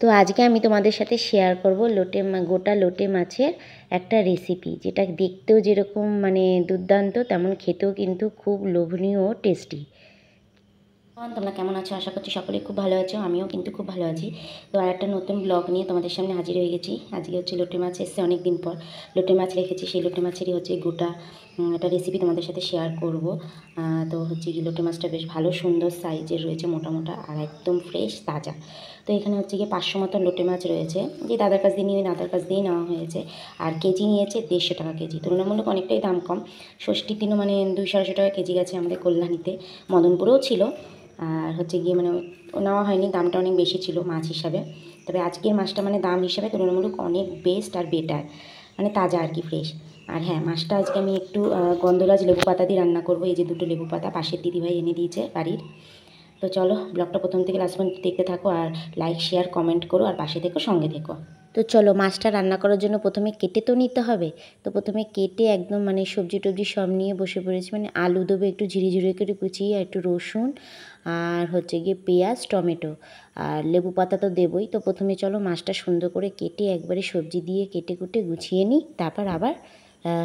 তো আজকে আমি তোমাদের সাথে শেয়ার করব গোটা লোটে মাছের একটা রেসিপি, যেটা দেখতেও যেরকম মানে দুর্দান্ত, তেমন খেতেও কিন্তু খুব লোভনীয় ও টেস্টি। তোমরা কেমন আছো? আশা করছি সকলেই খুব ভালো আছো, আমিও কিন্তু খুব ভালো আছি। তো আর একটা নতুন ব্লগ নিয়ে তোমাদের সামনে হাজির হয়ে গেছি। আজকে হচ্ছে লোটে মাছ এসছে অনেক দিন পর, লোটে মাছ রেখেছি, সেই লোটে মাছেরই হচ্ছে গোটা একটা রেসিপি তোমাদের সাথে শেয়ার করব। তো হচ্ছে কি, লোটে মাছটা বেশ ভালো সুন্দর সাইজের রয়েছে, মোটা মোটা আর একদম ফ্রেশ তাজা। তো এখানে হচ্ছে গিয়ে 500 মতন লোটে মাছ রয়েছে, যে দাদার কাছ দিয়ে দাদার কাছ দিয়েই নেওয়া হয়েছে। আর কেজি নিয়েছে 150 টাকা কেজি, তুলনামূলক অনেকটাই দাম কম। ষষ্ঠীর দিনও মানে 200-250 টাকা কেজি গেছে আমাদের কল্যাণীতে, মদনপুরেও ছিল। আর হচ্ছে গিয়ে মানে নেওয়া হয়নি, দামটা অনেক বেশি ছিল মাছ হিসাবে। তবে আজকের মাছটা মানে দাম হিসাবে তুলনামূলক অনেক বেস্ট আর বেটার, মানে তাজা আর কি, ফ্রেশ। আর হ্যাঁ, মাছটা আজকে আমি একটু গন্ধরাজ লেবু পাতা দিয়ে রান্না করবো। এই যে 2টো লেবু পাতা পাশের দিদিভাই এনে দিয়েছে বাড়ির। তো চলো, ব্লগটা প্রথম থেকে লাস্ট পর্যন্ত দেখতে থাকো, আর লাইক শেয়ার কমেন্ট করো, আর পাশে থেকো, সঙ্গে থেকো। তো চলো, মাছটা রান্না করার জন্য প্রথমে কেটে তো নিতে হবে। তো প্রথমে কেটে একদম মানে সবজি টবজি সব নিয়ে বসে পড়েছি। মানে আলু দেবো একটু ঝিরি ঝিরি করে কুচিয়ে, আর একটু রসুন, আর হচ্ছে গিয়ে পেঁয়াজ, টমেটো, আর লেবু পাতা তো দেবই। তো প্রথমে চলো মাছটা সুন্দর করে কেটে একবারে সবজি দিয়ে কেটে কুটে গুছিয়ে নিই, তারপর আবার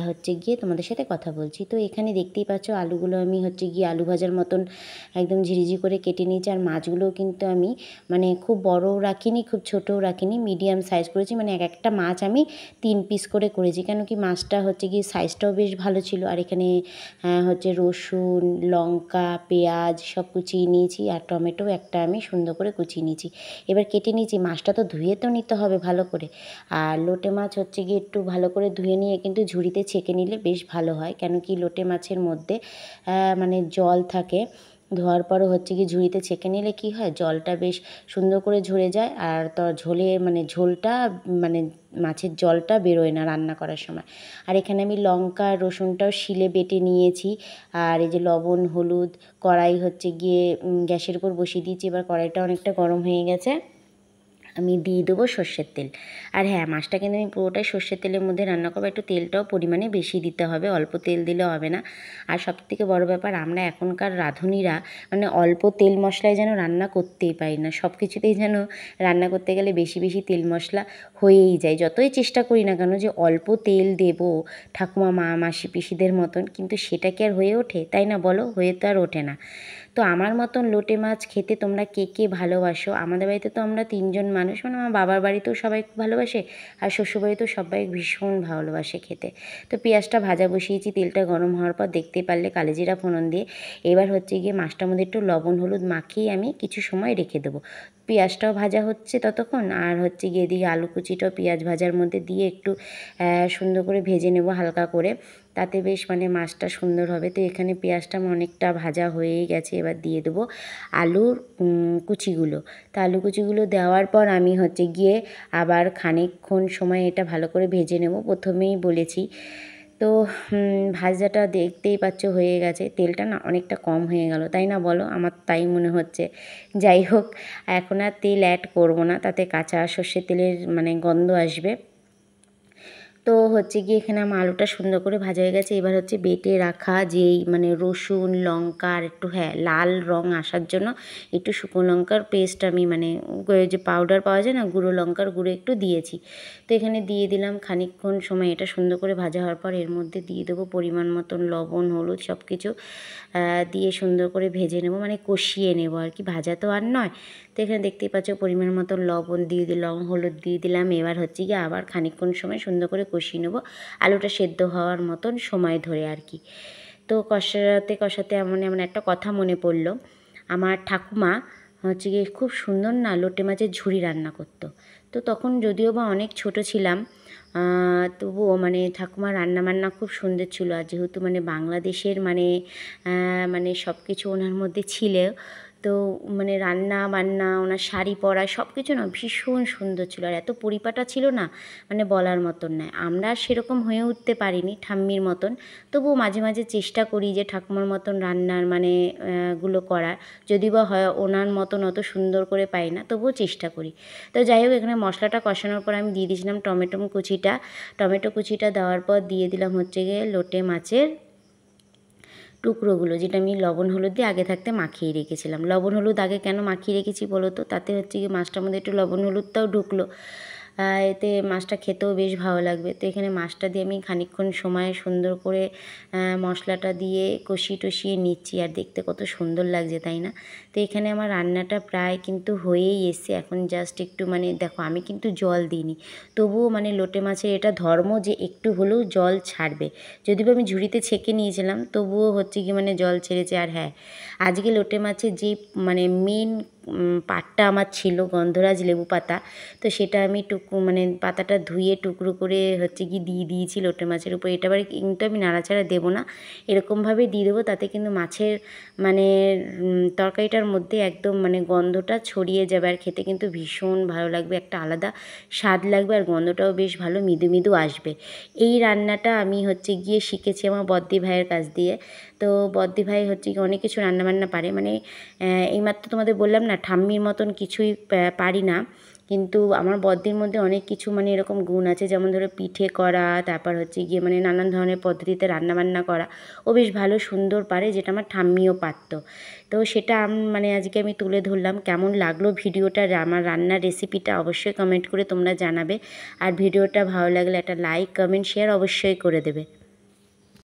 হচ্ছে গিয়ে তোমাদের সাথে কথা বলছি। তো এখানে দেখতেই পাচ্ছ আলুগুলো আমি হচ্ছে গিয়ে আলু ভাজার মতন একদম ঝিরিঝিরি করে কেটে নিয়েছি। আর মাছগুলোও কিন্তু আমি মানে খুব বড়ও রাখিনি, খুব ছোটও রাখিনি, মিডিয়াম সাইজ করেছি। মানে এক একটা মাছ আমি 3 পিস করে করেছি, কেন কি মাছটা হচ্ছে গিয়ে সাইজটাও বেশ ভালো ছিল। আর এখানে হচ্ছে রসুন, লঙ্কা, পেঁয়াজ সব কুচিয়ে নিয়েছি, আর টমেটো একটা আমি সুন্দর করে কুচিয়ে নিয়েছি। এবার কেটে নিয়েছি, মাছটা তো ধুয়ে তো নিতে হবে ভালো করে। আর লোটে মাছ হচ্ছে গিয়ে একটু ভালো করে ধুয়ে নিয়ে কিন্তু ঝুড়িতে ছেঁকে নিলে বেশ ভালো হয়, কেন কি লোটে মাছের মধ্যে মানে জল থাকে। ধোয়ার পরও হচ্ছে কি ঝুড়িতে ছেঁকে নিলে কি হয়, জলটা বেশ সুন্দর করে ঝরে যায়, আর তো ঝোলে মানে ঝোলটা মানে মাছের জলটা বেরোয় না রান্না করার সময়। আর এখানে আমি লঙ্কা রসুনটাও শিলে বেটে নিয়েছি। আর এই যে লবণ হলুদ, কড়াই হচ্ছে গিয়ে গ্যাসের উপর বসিয়ে দিয়েছি। এবার কড়াইটা অনেকটা গরম হয়ে গেছে, আমি দিয়ে দেবো সর্ষের তেল। আর হ্যাঁ, মাছটা কিন্তু আমি পুরোটাই সর্ষের তেলের মধ্যে রান্না করবো। একটু তেলটাও পরিমাণে বেশি দিতে হবে, অল্প তেল দিলে হবে না। আর সবথেকে বড় ব্যাপার, আমরা এখনকার রাঁধুনিরা মানে অল্প তেল মশলায় যেন রান্না করতেই পারি না। সব কিছুতেই যেন রান্না করতে গেলে বেশি বেশি তেল মশলা হয়েই যায়। যতই চেষ্টা করি না কেন যে অল্প তেল দেবো ঠাকুমা, মা, মাসি, পিসিদের মতন, কিন্তু সেটা কি আর হয়ে ওঠে? তাই না বলো? হয়ে তো আর ওঠে না। তো আমার মতন লোটে মাছ খেতে তোমরা কে কে ভালোবাসো? আমাদের বাড়িতে তো আমরা 3জন মানুষ, মানে আমার বাবার বাড়িতেও সবাই খুব ভালোবাসে, আর শ্বশুরবাড়িতেও সবাই ভীষণ ভালোবাসে খেতে। তো পেঁয়াজটা ভাজা বসিয়েছি, তেলটা গরম হওয়ার পর দেখতেই পারলে কালোজিরা ফোড়ন দিয়ে এবার হচ্ছে গিয়ে মাছটার মধ্যে একটু লবণ হলুদ মাখিয়ে আমি কিছু সময় রেখে দেবো। পেঁয়াজটাও ভাজা হচ্ছে ততক্ষণ, আর হচ্ছে গিয়ে দিয়ে আলু কুচিটাও পেঁয়াজ ভাজার মধ্যে দিয়ে একটু সুন্দর করে ভেজে নেব হালকা করে, তাতে বেশ মানে মাছটা সুন্দর হবে। তো এখানে পেঁয়াজটা অনেকটা ভাজা হয়েই গেছে, এবার দিয়ে দেবো আলুর কুচিগুলো। তো আলু কুচিগুলো দেওয়ার পর আমি হচ্ছে গিয়ে আবার খানিকক্ষণ সময় এটা ভালো করে ভেজে নেব। প্রথমেই বলেছি তো ভাজাটা দেখতেই পাচ্ছ হয়ে গেছে। তেলটা না অনেকটা কম হয়ে গেল, তাই না বলো? আমার তাই মনে হচ্ছে। যাই হোক, এখন আর তেল অ্যাড করব না, তাতে কাঁচা সর্ষের তেলের মানে গন্ধ আসবে। তো হচ্ছে গিয়ে এখানে আমার আলুটা সুন্দর করে ভাজা হয়ে গেছে। এবার হচ্ছে বেটে রাখা যেই মানে রসুন লঙ্কা আর একটু লাল রং আসার জন্য একটু শুকনো লঙ্কার পেস্ট আমি মানে যে পাউডার পাওয়া যায় না, গুঁড়ো লঙ্কার গুঁড়ো একটু দিয়েছি। তো এখানে দিয়ে দিলাম। খানিকক্ষণ সময় এটা সুন্দর করে ভাজা হওয়ার পর এর মধ্যে দিয়ে দেবো পরিমাণ মতন লবণ হলুদ সব কিছু দিয়ে সুন্দর করে ভেজে নেব, মানে কষিয়ে নেব আর কি, ভাজা তো আর নয়। তো এখানে দেখতেই পাচ্ছ পরিমাণ মতন লবণ দিয়ে দিলাম, হলুদ দিয়ে দিলাম। এবার হচ্ছে গিয়ে আবার খানিকক্ষণ সময় সুন্দর করে কষিয়ে নেব, আলুটা সেদ্ধ হওয়ার মতন সময় ধরে আর কি। তো কষাতে কষাতে এমন এমন একটা কথা মনে পড়লো, আমার ঠাকুমা হচ্ছে গিয়ে খুব সুন্দর না লোটে মাছের ঝুড়ি রান্না করতো। তো তখন যদিও বা অনেক ছোট ছিলাম, তবুও মানে ঠাকুমার রান্নাবান্না খুব সুন্দর ছিল। আর যেহেতু মানে বাংলাদেশের মানে মানে সব কিছু ওনার মধ্যে ছিল, তো মানে রান্না বান্না ওনার শাড়ি পরা সব কিছু না ভীষণ সুন্দর ছিল, আর এত পরিপাটা ছিল না মানে বলার মতন নয়। আমরা সেরকম হয়ে উঠতে পারিনি ঠাম্মির মতন, তবুও মাঝে মাঝে চেষ্টা করি যে ঠাকুমার মতন রান্নার মানে গুলো করার। যদি বা হয় ওনার মতন অত সুন্দর করে পাই না, তবুও চেষ্টা করি। তো যাই হোক, এখানে মশলাটা কষানোর পর আমি দিয়ে দিয়েছিলাম টমেটো কুচিটা দেওয়ার পর দিয়ে দিলাম হচ্ছে গিয়ে লোটে মাছের টুকরোগুলো, যেটা আমি লবণ হলুদ দিয়ে আগে থাকতে মাখিয়ে রেখেছিলাম। লবণ হলুদ আগে কেন মাখিয়ে রেখেছি বলো তো? তাতে হচ্ছে কি মাছটার মধ্যে একটু লবণ হলুদটাও ঢুকলো, এতে মাছটা খেতেও বেশ ভালো লাগবে। তো এখানে মাছটা দিয়ে আমি খানিকক্ষণ সময় সুন্দর করে মশলাটা দিয়ে কষিয়ে টষিয়ে নিচ্ছি, আর দেখতে কত সুন্দর লাগছে, তাই না? তো এখানে আমার রান্নাটা প্রায় কিন্তু হয়েই এসছে। এখন জাস্ট একটু মানে দেখো, আমি কিন্তু জল দিইনি, তবুও মানে লোটে মাছের এটা ধর্ম যে একটু হলেও জল ছাড়বে। যদিও আমি ঝুড়িতে ছেঁকে নিয়েছিলাম, তবুও হচ্ছে কি মানে জল ছেড়েছে। আর হ্যাঁ, আজকে লোটে মাছের যে মানে মেন পাটটা আমার ছিল গন্ধরাজ লেবু পাতা, তো সেটা আমি মানে পাতাটা ধুয়ে টুকরো করে হচ্ছে কি দিয়ে দিয়েছি লোটে মাছের উপর। এটা আবার কিন্তু আমি নাড়াচাড়া দেবো না, এরকমভাবেই দিয়ে দেবো, তাতে কিন্তু মাছের মানে তরকারিটার মধ্যে একদম মানে গন্ধটা ছড়িয়ে যাবে, আর খেতে কিন্তু ভীষণ ভালো লাগবে, একটা আলাদা স্বাদ লাগবে, আর গন্ধটাও বেশ ভালো মৃদু মৃদু আসবে। এই রান্নাটা আমি হচ্ছে গিয়ে শিখেছি আমার বদ্দি ভাইয়ের কাছ দিয়ে। তো বদ্দি ভাই হচ্ছে কি অনেক কিছু রান্নাবান্না পারে, মানে এইমাত্র তোমাদের বললাম না ঠাম্মির মতন কিছুই পারি না, কিন্তু আমার বদ্দির মধ্যে অনেক কিছু মানে এরকম গুণ আছে, যেমন ধরো পিঠে করা, তারপর হচ্ছে গিয়ে মানে নানান ধরনের পদ্ধতিতে রান্নাবান্না করা ও বেশ ভালো সুন্দর পারে, যেটা আমার ঠাম্মিও পারতো। তো সেটা মানে আজকে আমি তুলে ধরলাম। কেমন লাগলো ভিডিওটা, আমার রান্নার রেসিপিটা অবশ্যই কমেন্ট করে তোমরা জানাবে, আর ভিডিওটা ভালো লাগলে একটা লাইক কমেন্ট শেয়ার অবশ্যই করে দেবে।